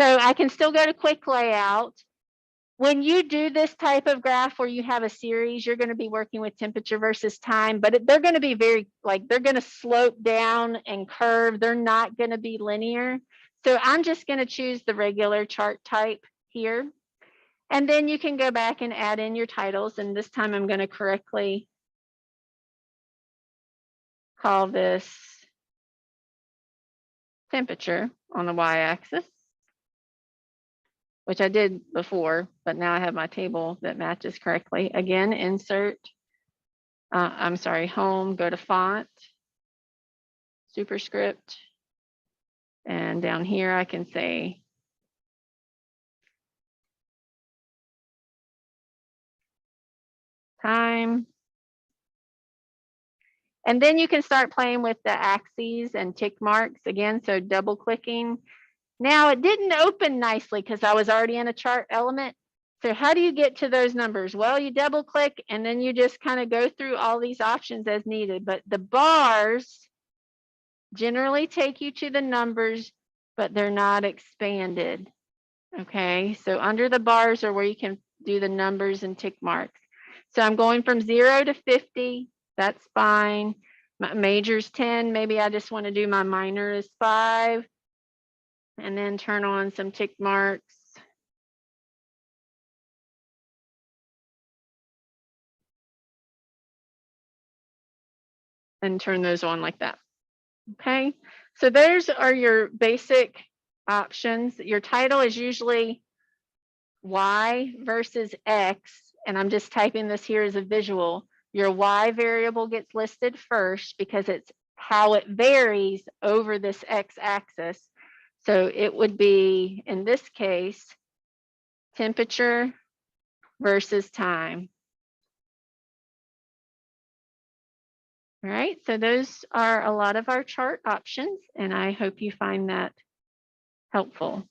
So I can still go to quick layout. When you do this type of graph where you have a series, you're going to be working with temperature versus time, but they're going to be very, like, they're going to slope down and curve. They're not going to be linear. So I'm just going to choose the regular chart type here. And then you can go back and add in your titles. And this time I'm going to correctly call this temperature on the y-axis, which I did before, but now I have my table that matches correctly. Again, insert, I'm sorry, home, go to font, superscript, and down here I can say time. And then you can start playing with the axes and tick marks again. So double clicking. Now it didn't open nicely because I was already in a chart element. So how do you get to those numbers? Well, you double click and then you just kind of go through all these options as needed. But the bars generally take you to the numbers, but they're not expanded. Okay, so under the bars are where you can do the numbers and tick marks. So I'm going from 0 to 50. That's fine. My major's 10. Maybe I just want to do my minor is 5. And then turn on some tick marks. And turn those on like that. Okay, so those are your basic options. Your title is usually Y versus X, and I'm just typing this here as a visual. Your Y variable gets listed first because it's how it varies over this X axis. So it would be, in this case, temperature versus time. All right, so those are a lot of our chart options, and I hope you find that helpful.